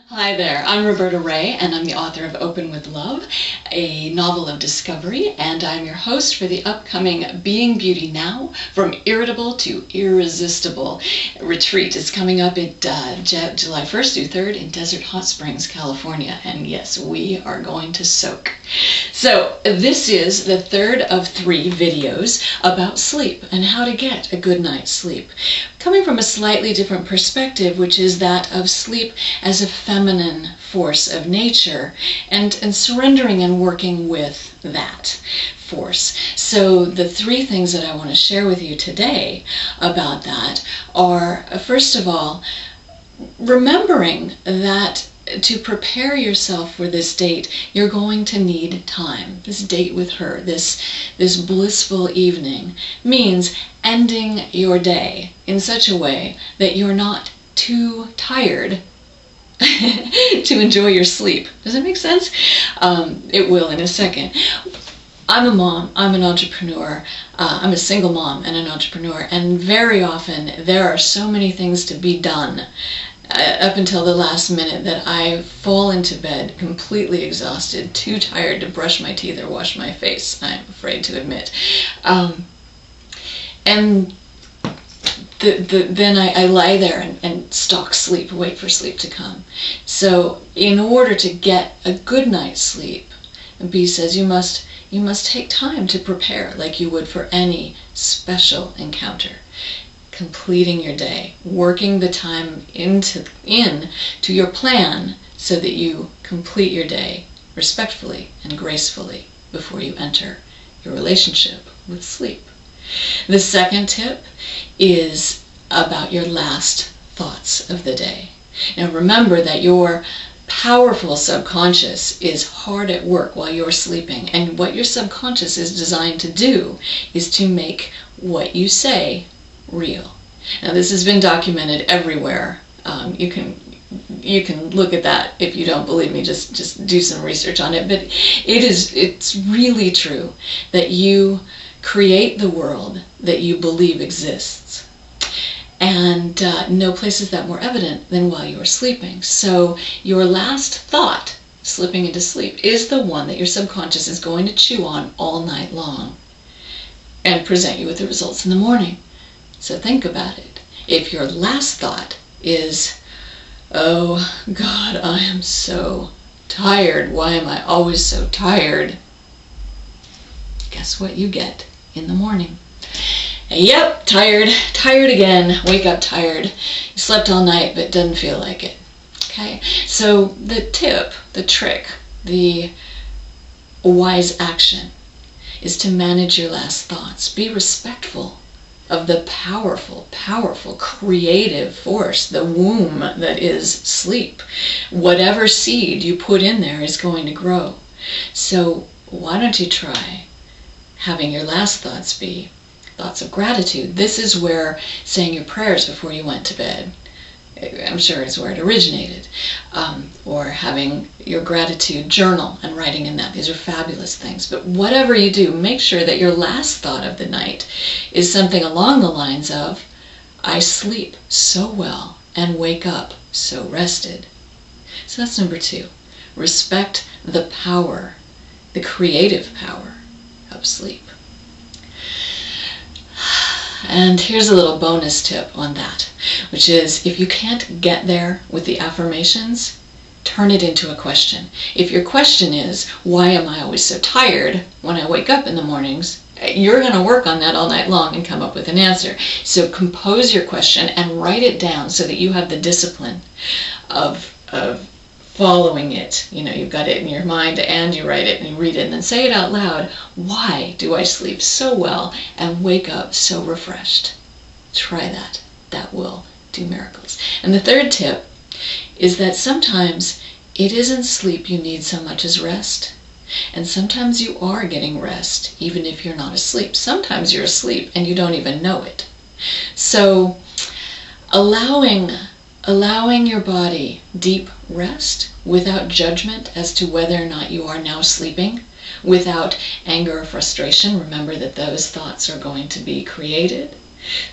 Hi there, I'm Roberta Raye, and I'm the author of Open with Love, a novel of discovery, and I'm your host for the upcoming Being Beauty Now, From Irritable to Irresistible retreat. It's coming up at July 1st through 3rd in Desert Hot Springs, California, and yes, we are going to soak. So this is the third of 3 videos about sleep and how to get a good night's sleep, coming from a slightly different perspective, which is that of sleep as a feminine force of nature, and surrendering and working with that force. So the 3 things that I want to share with you today about that are, first of all, remembering that to prepare yourself for this date, you're going to need time. This date with her, this blissful evening, means ending your day in such a way that you're not too tired to enjoy your sleep. Does that make sense? It will in a second. I'm a mom, I'm an entrepreneur, I'm a single mom and an entrepreneur, and very often there are so many things to be done up until the last minute that I fall into bed completely exhausted, too tired to brush my teeth or wash my face, I'm afraid to admit. And then I lie there and stalk sleep, wait for sleep to come. So in order to get a good night's sleep, B says you must take time to prepare like you would for any special encounter. Completing your day, working the time into your plan so that you complete your day respectfully and gracefully before you enter your relationship with sleep. The second tip is about your last thoughts of the day. Now remember that your powerful subconscious is hard at work while you're sleeping, and what your subconscious is designed to do is to make what you say real. Now this has been documented everywhere. You can look at that. If you don't believe me, just do some research on it. But it's really true that you create the world that you believe exists. And no place is that more evident than while you are sleeping. So your last thought, slipping into sleep, is the one that your subconscious is going to chew on all night long and present you with the results in the morning. So think about it. If your last thought is, "Oh God, I am so tired. Why am I always so tired?" Guess what you get in the morning? Yep, tired again. Wake up tired. You slept all night but didn't feel like it. Okay, so the tip, the trick, the wise action is to manage your last thoughts. Be respectful of the powerful, powerful creative force, the womb that is sleep. Whatever seed you put in there is going to grow. So why don't you try having your last thoughts be thoughts of gratitude? This is where saying your prayers before you went to bed, I'm sure is where it originated. Or having your gratitude journal and writing in that. These are fabulous things. But whatever you do, make sure that your last thought of the night is something along the lines of, "I sleep so well and wake up so rested." So that's number 2. Respect the power, the creative power of sleep. And here's a little bonus tip on that, which is if you can't get there with the affirmations, turn it into a question. If your question is, "Why am I always so tired when I wake up in the mornings?" you're going to work on that all night long and come up with an answer. So compose your question and write it down so that you have the discipline of following it. You know, you've got it in your mind and you write it and you read it and then say it out loud. Why do I sleep so well and wake up so refreshed? Try that. That will do miracles. And the third tip is that sometimes it isn't sleep you need so much as rest. And sometimes you are getting rest even if you're not asleep. Sometimes you're asleep and you don't even know it. So allowing your body deep rest without judgment as to whether or not you are now sleeping, without anger or frustration. Remember that those thoughts are going to be created.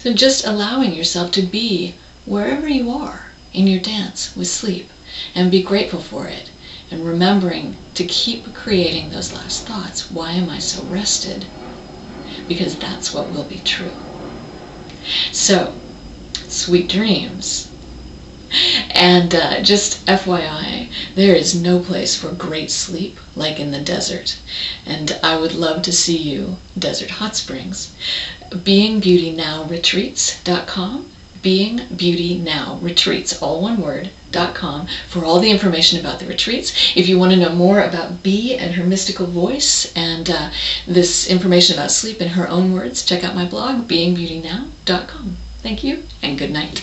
So just allowing yourself to be wherever you are in your dance with sleep. and be grateful for it. And remembering to keep creating those last thoughts. Why am I so rested? Because that's what will be true. So, sweet dreams. And just FYI, there is no place for great sleep like in the desert. And I would love to see you, Desert Hot Springs. BeingBeautyNowRetreats.com, BeingBeautyNowRetreats, all one word, .com, for all the information about the retreats. If you want to know more about Bee and her mystical voice and this information about sleep in her own words, check out my blog, BeingBeautyNow.com. Thank you, and good night.